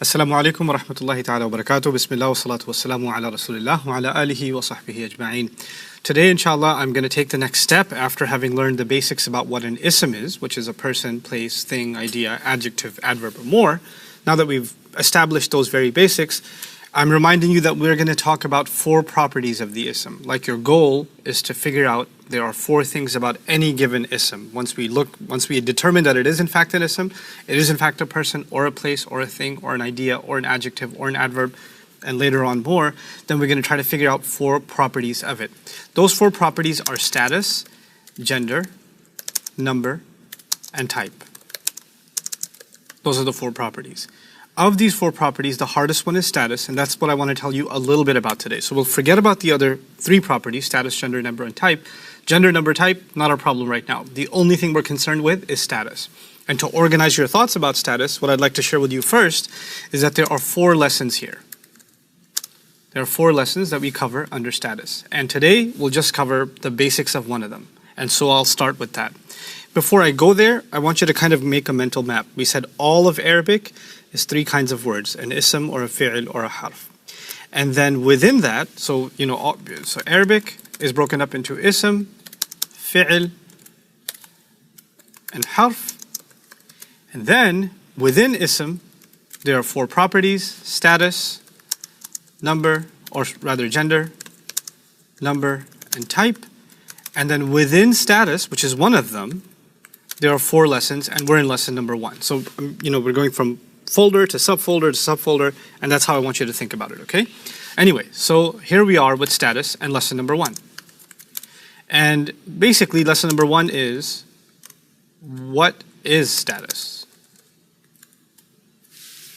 Assalamu alaikum wa rahmatullahi ta'ala wa barakatuh. Bismillah wa salatu wa salamu ala rasulillah wa ala alihi wa sahbihi ajma'in. Today, inshallah, I'm going to take the next step after having learned the basics about what an ism is, which is a person, place, thing, idea, adjective, adverb, or more. Now that we've established those very basics, I'm reminding you that we're going to talk about 4 properties of the ism. Like your goal is to figure out there are 4 things about any given ism. Once we determine that it is in fact an ism, it is in fact a person or a place or a thing or an idea or an adjective or an adverb, and later on more, then we're going to try to figure out 4 properties of it. Those 4 properties are status, gender, number, and type. Those are the 4 properties. Of these 4 properties, the hardest one is status, and that's what I want to tell you a little bit about today. So we'll forget about the other 3 properties, status, gender, number, and type. Gender, number, type, not our problem right now. The only thing we're concerned with is status. And to organize your thoughts about status, what I'd like to share with you first is that there are 4 lessons here. There are 4 lessons that we cover under status. And today, we'll just cover the basics of one of them. And so I'll start with that. Before I go there, I want you to kind of make a mental map. We said all of Arabic is 3 kinds of words, an ism or a fi'l or a harf. And then within that, so Arabic is broken up into ism, fi'l, and harf. And then within ism, there are 4 properties: status, number, or rather gender, number, and type. And then within status, which is one of them, there are 4 lessons, and we're in lesson number 1. So, we're going from folder to subfolder to subfolder, and that's how I want you to think about it, okay? Anyway, so here we are with status and lesson number 1. And basically, lesson number 1 is, what is status?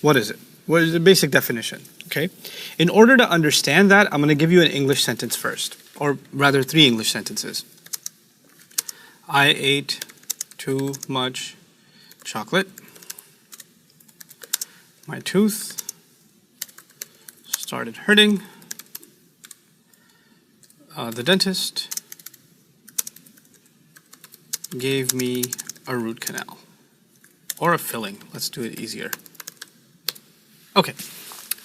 What is it? What is the basic definition, okay? In order to understand that, I'm going to give you an English sentence first, or rather 3 English sentences. I ate too much chocolate. My tooth started hurting. The dentist gave me a root canal. Or a filling. Let's do it easier. Okay.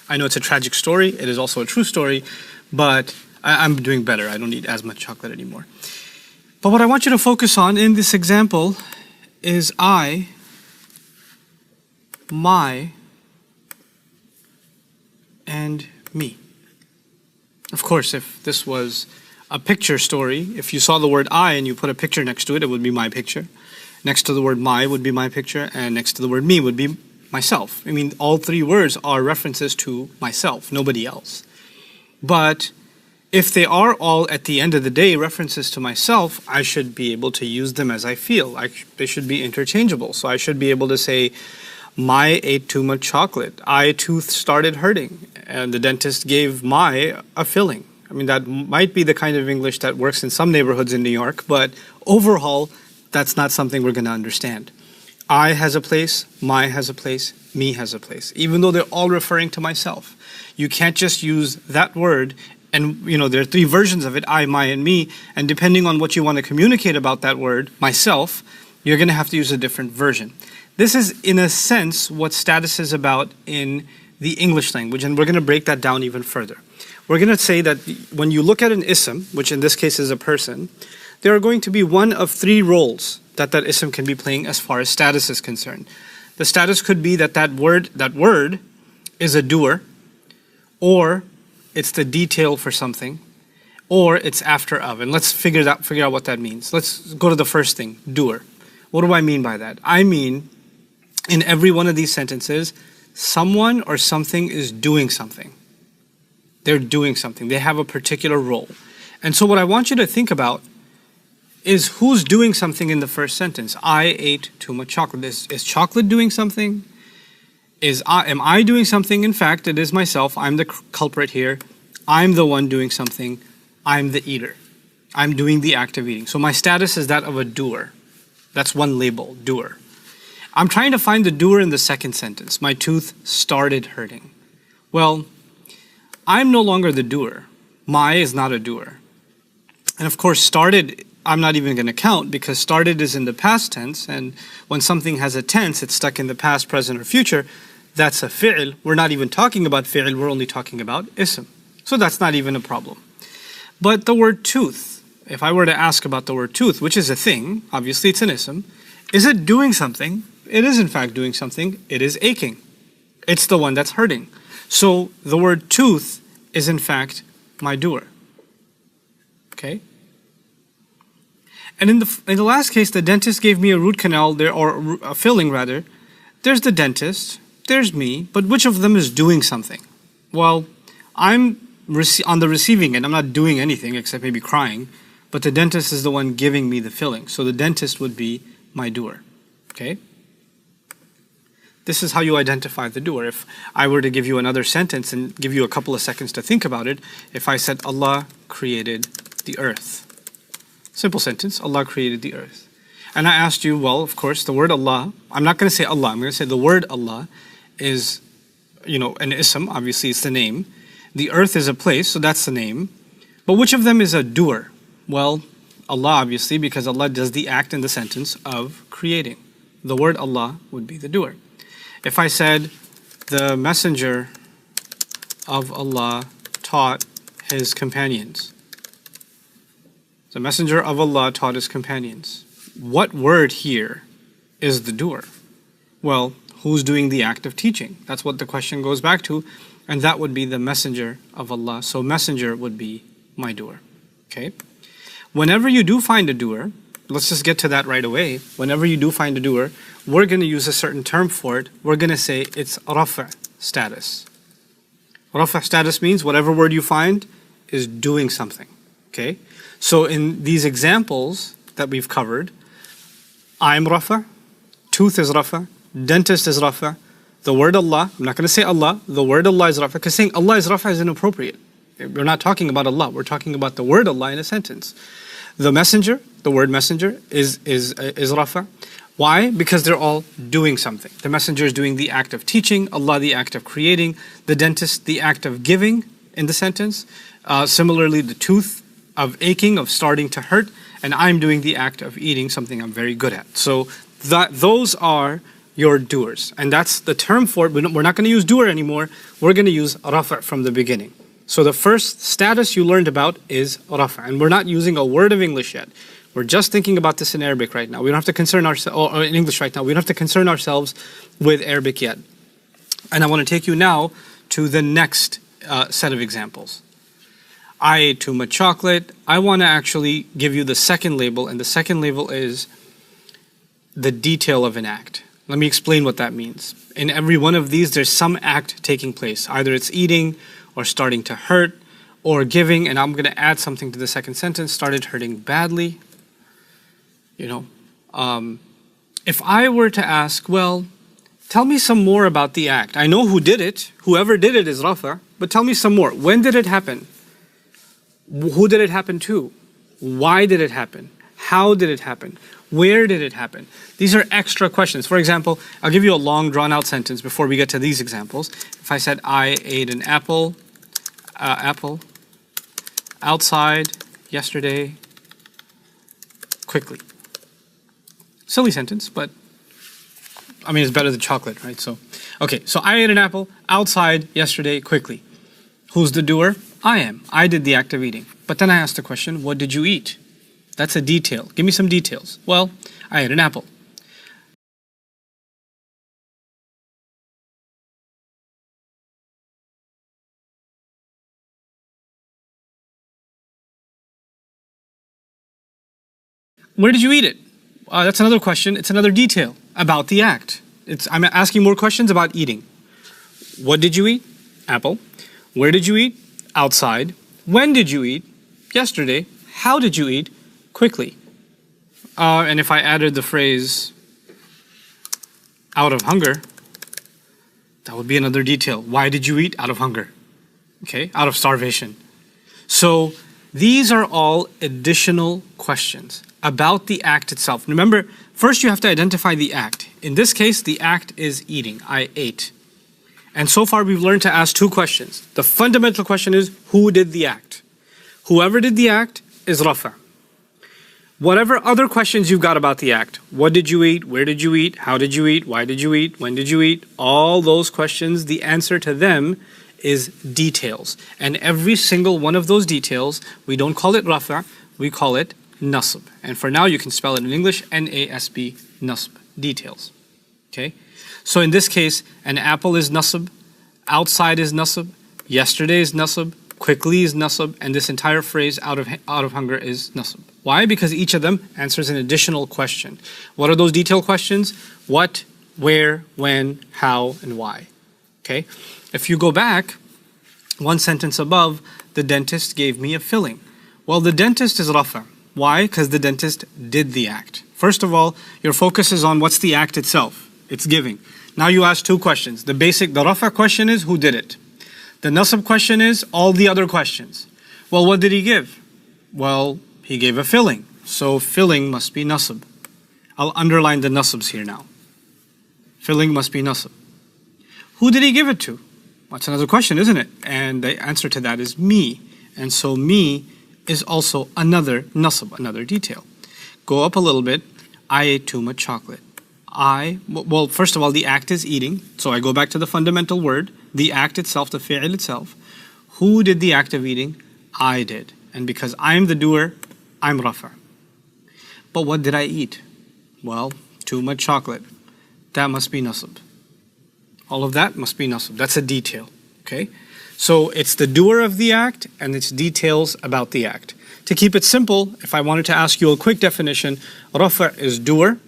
I know it's a tragic story. It is also a true story. But I'm doing better. I don't eat as much chocolate anymore. But what I want you to focus on in this example is I, my, and me. Of course, if this was a picture story, if you saw the word I and you put a picture next to it, it would be my picture. Next to the word my would be my picture, and next to the word me would be myself. I mean, all 3 words are references to myself, nobody else. But if they are all, at the end of the day, references to myself, I should be able to use them as I feel. They should be interchangeable. So I should be able to say, my ate too much chocolate. I tooth started hurting. And the dentist gave my a filling. I mean, that might be the kind of English that works in some neighborhoods in New York, but overall, that's not something we're going to understand. I has a place, my has a place, me has a place, even though they're all referring to myself. You can't just use that word, and there are 3 versions of it, I, my, and me, and depending on what you want to communicate about that word, myself, you're going to have to use a different version. This is, in a sense, what status is about in the English language, and we're going to break that down even further. We're going to say that when you look at an ism, which in this case is a person, there are going to be one of 3 roles that ism can be playing as far as status is concerned. The status could be that word is a doer, or it's the detail for something, or it's after of. And let's figure out what that means. Let's go to the first thing, doer. What do I mean by that? I mean, in every one of these sentences, someone or something is doing something. They're doing something. They have a particular role. And so what I want you to think about is who's doing something in the first sentence. I ate too much chocolate. Is chocolate doing something? Am I doing something? In fact, it is myself. I'm the culprit here. I'm the one doing something. I'm the eater. I'm doing the act of eating. So my status is that of a doer. That's one label, doer. I'm trying to find the doer in the second sentence. My tooth started hurting. Well, I'm no longer the doer. My is not a doer. And of course, started, I'm not even going to count because started is in the past tense, and when something has a tense, it's stuck in the past, present, or future. that's a fi'l, we're not even talking about fi'l, we're only talking about ism. So that's not even a problem. But the word tooth, if I were to ask about the word tooth, which is a thing, obviously it's an ism, is it doing something? It is in fact doing something. It is aching. It's the one that's hurting. So the word tooth is in fact my doer. Okay? And in the last case, the dentist gave me a root canal there, or a filling rather. There's the dentist, there's me, but which of them is doing something? Well, I'm on the receiving end. I'm not doing anything except maybe crying, but the dentist is the one giving me the filling. So the dentist would be my doer. Okay? This is how you identify the doer. If I were to give you another sentence and give you a couple of seconds to think about it, if I said Allah created the earth. Simple sentence, Allah created the earth. And I asked you, well, of course, the word Allah, I'm not going to say Allah, I'm going to say the word Allah is, an ism, obviously it's the name. The earth is a place, so that's the name. But which of them is a doer? Well, Allah obviously, because Allah does the act in the sentence of creating. The word Allah would be the doer. If I said, the messenger of Allah taught his companions. The messenger of Allah taught his companions. What word here is the doer? Well, who's doing the act of teaching? That's what the question goes back to, and that would be the messenger of Allah. So messenger would be my doer. Okay? Whenever you do find a doer, let's just get to that right away. Whenever you do find a doer, we're going to use a certain term for it. We're going to say it's rafa' status. Rafa' status means whatever word you find is doing something. Okay? So in these examples that we've covered, I'm rafa', tooth is rafa', dentist is rafa', the word Allah, I'm not going to say Allah, the word Allah is rafa', because saying Allah is rafa' is inappropriate. We're not talking about Allah, we're talking about the word Allah in a sentence. The messenger, the word messenger is rafa'. Why? Because they're all doing something. The messenger is doing the act of teaching, Allah the act of creating, the dentist the act of giving in the sentence. Similarly, the tooth of aching, of starting to hurt, and I'm doing the act of eating, something I'm very good at. So those are your doers. And that's the term for it. We're not going to use doer anymore. We're going to use rafa' from the beginning. So the first status you learned about is rafa'. And we're not using a word of English yet. We're just thinking about this in Arabic right now. We don't have to concern ourselves, or in English right now, we don't have to concern ourselves with Arabic yet. And I want to take you now to the next set of examples. I ate too much chocolate. I want to actually give you the second label, and the second label is the detail of an act. Let me explain what that means. In every one of these, there's some act taking place. Either it's eating, or starting to hurt, or giving, and I'm going to add something to the second sentence, started hurting badly. If I were to ask, well, tell me some more about the act. I know who did it. Whoever did it is rafa', but tell me some more. When did it happen? Who did it happen to? Why did it happen? How did it happen? Where did it happen? These are extra questions. For example, I'll give you a long drawn out sentence before we get to these examples. If I said, I ate an apple outside yesterday quickly. Silly sentence, but it's better than chocolate, right? So I ate an apple outside yesterday quickly. Who's the doer? I am. I did the act of eating. But then I asked the question, what did you eat? That's a detail. Give me some details. Well, I ate an apple. Where did you eat it? That's another question. It's another detail about the act. I'm asking more questions about eating. What did you eat? Apple. Where did you eat? Outside. When did you eat? Yesterday. How did you eat? Quickly. And if I added the phrase out of hunger, that would be another detail. Why did you eat? Out of hunger. Okay, out of starvation. So these are all additional questions about the act itself. Remember, first you have to identify the act. In this case, the act is eating. I ate. And so far we've learned to ask two questions. The fundamental question is, who did the act? Whoever did the act is rafa'. Whatever other questions you've got about the act, what did you eat, where did you eat, how did you eat, why did you eat, when did you eat, all those questions, the answer to them is details. And every single one of those details, we don't call it rafa', we call it nasb. And for now, you can spell it in English, N-A-S-B, nasb, details. Okay? So in this case, an apple is nasb, outside is nasb, yesterday is nasb, quickly is nasb, and this entire phrase out of hunger is nasb. Why? Because each of them answers an additional question. What are those detailed questions? What, where, when, how, and why. Okay? If you go back, one sentence above, the dentist gave me a filling. Well, the dentist is rafa'. Why? Because the dentist did the act. First of all, your focus is on what's the act itself. It's giving. Now you ask two questions. The rafa' question is, who did it? The nasb question is, all the other questions. Well, what did he give? Well, he gave a filling. So filling must be nasb. I'll underline the nasbs here now. Filling must be nasb. Who did he give it to? That's another question, isn't it? And the answer to that is me. And so me is also another nasb, another detail. Go up a little bit. I ate too much chocolate. Well, first of all, the act is eating. So I go back to the fundamental word, the act itself, the fi'il itself. Who did the act of eating? I did. And because I'm the doer, I'm rafa'. But what did I eat? Well, too much chocolate. That must be nasb. All of that must be nasb. That's a detail. Okay? So it's the doer of the act and it's details about the act. To keep it simple, if I wanted to ask you a quick definition, rafa' is doer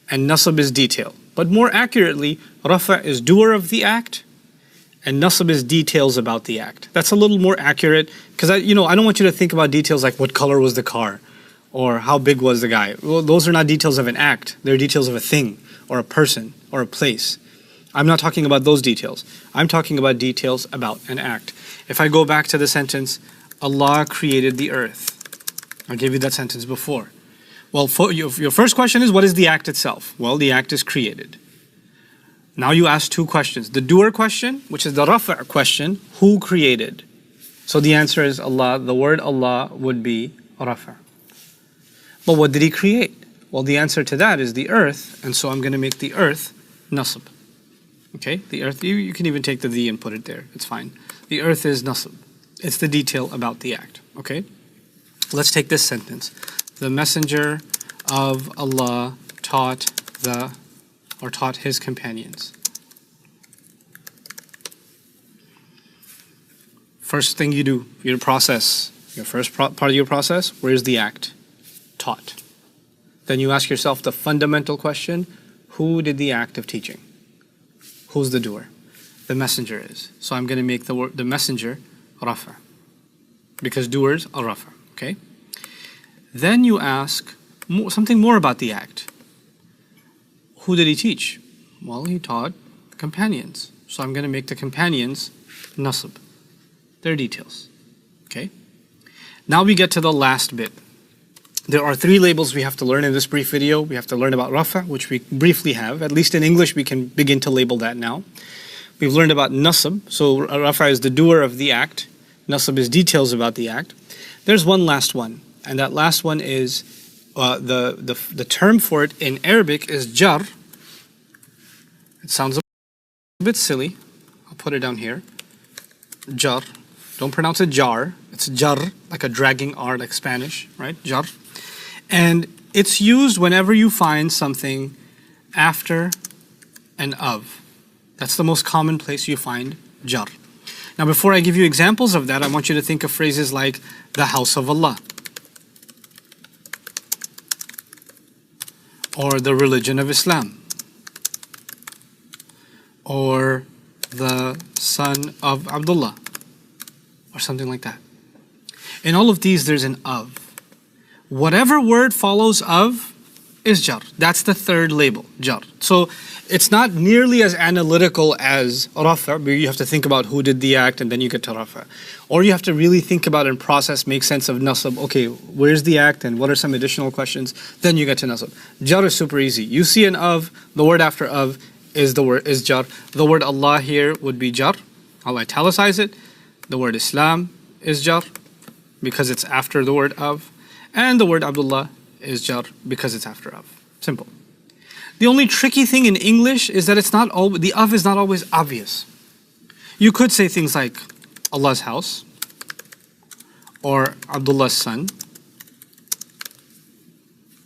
and nasb is detail. But more accurately, rafa' is doer of the act and nasb is details about the act. That's a little more accurate because I don't want you to think about details like what color was the car or how big was the guy. Well, those are not details of an act. They're details of a thing or a person or a place. I'm not talking about those details. I'm talking about details about an act. If I go back to the sentence, Allah created the earth. I gave you that sentence before. Well, your first question is, what is the act itself? Well, the act is created. Now you ask two questions. The doer question, which is the rafa' question, who created? So the answer is Allah. The word Allah would be rafa'. But what did he create? Well, the answer to that is the earth, and so I'm going to make the earth nasb. Okay, the earth, you can even take the and put it there. It's fine. The earth is nasb. It's the detail about the act. Okay? Let's take this sentence. The messenger of Allah taught his companions. First thing you do, your process, your first part of your process, where's the act? Taught. Then you ask yourself the fundamental question, who did the act of teaching? Who's the doer? The messenger is. So I'm going to make the messenger rafa'. Because doers are rafa'. Okay? Then you ask something more about the act. Who did he teach? Well, he taught companions. So I'm going to make the companions nasb. Their details. Okay? Now we get to the last bit. There are three labels we have to learn in this brief video. We have to learn about rafa', which we briefly have. At least in English, we can begin to label that now. We've learned about nasb. So rafa' is the doer of the act. Nasb is details about the act. There's one last one. And that last one is, the term for it in Arabic is jarr. It sounds a bit silly. I'll put it down here. Jarr. Don't pronounce it jar. It's jarr, like a dragging R, like Spanish, right? Jarr. And it's used whenever you find something after and of. That's the most common place you find jarr. Now, before I give you examples of that, I want you to think of phrases like the house of Allah, or the religion of Islam, or the son of Abdullah, or something like that. In all of these, there's an of. Whatever word follows of is jarr. That's the third label, jarr. So it's not nearly as analytical as rafa', where you have to think about who did the act and then you get to rafa'. Or you have to really think about and process, make sense of nasb. Okay, where's the act and what are some additional questions? Then you get to nasb. Jarr is super easy. You see an of, the word after of is jarr. The word Allah here would be jarr. I'll italicize it. The word Islam is jarr because it's after the word of. And the word Abdullah is jar because it's after of. Simple. The only tricky thing in English is that the of is not always obvious. You could say things like Allah's house or Abdullah's son.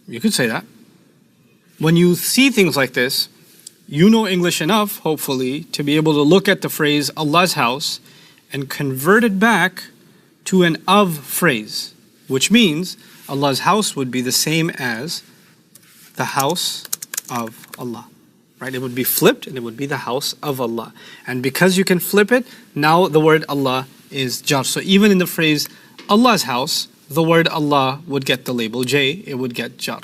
You could say that. When you see things like this, you know English enough, hopefully, to be able to look at the phrase Allah's house and convert it back to an of phrase, which means Allah's house would be the same as the house of Allah. Right? It would be flipped and it would be the house of Allah. And because you can flip it, now the word Allah is jar. So even in the phrase Allah's house, the word Allah would get the label J, it would get jar.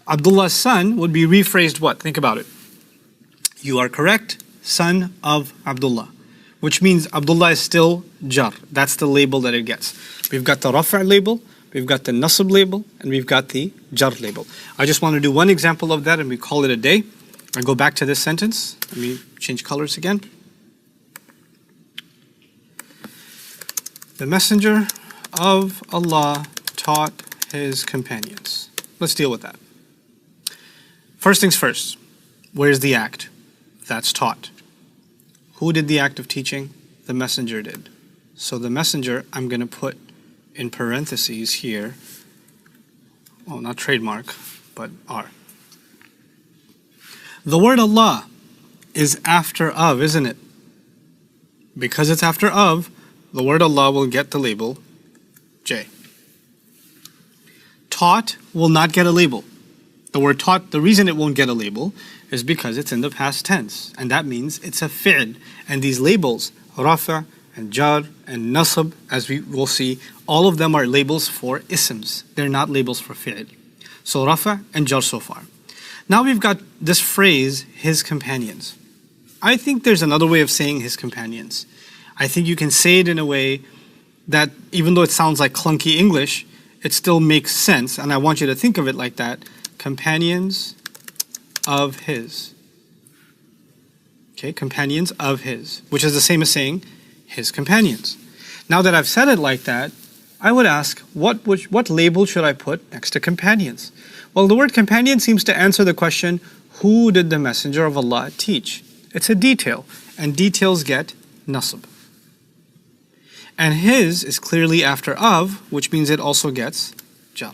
Abdullah's son would be rephrased what? Think about it. You are correct, son of Abdullah. Which means Abdullah is still jar. That's the label that it gets. We've got the rafa' label, we've got the nasb label, and we've got the jar label. I just want to do one example of that and we call it a day. I go back to this sentence. Let me change colors again. The messenger of Allah taught his companions. Let's deal with that. First things first, where's the act? That's taught. Who did the act of teaching? The messenger did. So the messenger, I'm going to put in parentheses here, well, not trademark, but R. The word Allah is after of, isn't it? Because it's after of, the word Allah will get the label J. Taught will not get a label. The word taught, the reason it won't get a label is because it's in the past tense. And that means it's a fi'l. And these labels, rafa' and jar and nasb, as we will see, all of them are labels for isms. They're not labels for fi'l. So rafa' and jar so far. Now we've got this phrase, his companions. I think there's another way of saying his companions. I think you can say it in a way that, even though it sounds like clunky English, it still makes sense. And I want you to think of it like that. Companions of his. Okay, companions of his, which is the same as saying his companions. Now that I've said it like that, I would ask, what label should I put next to companions? Well, the word companion seems to answer the question, who did the messenger of Allah teach? It's a detail, and details get nasb. And his is clearly after of, which means it also gets jar.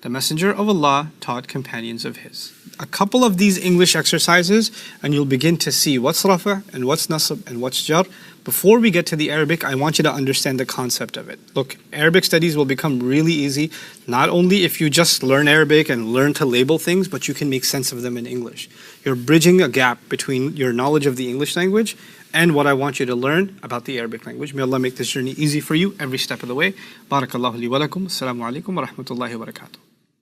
The messenger of Allah taught companions of his. A couple of these English exercises and you'll begin to see what's rafa' and what's nasb and what's jar. Before we get to the Arabic, I want you to understand the concept of it. Look, Arabic studies will become really easy, not only if you just learn Arabic and learn to label things, but you can make sense of them in English. You're bridging a gap between your knowledge of the English language and what I want you to learn about the Arabic language. May Allah make this journey easy for you every step of the way. Barakallahu li wa lakum. Assalamu alaikum wa rahmatullahi wa barakatuh.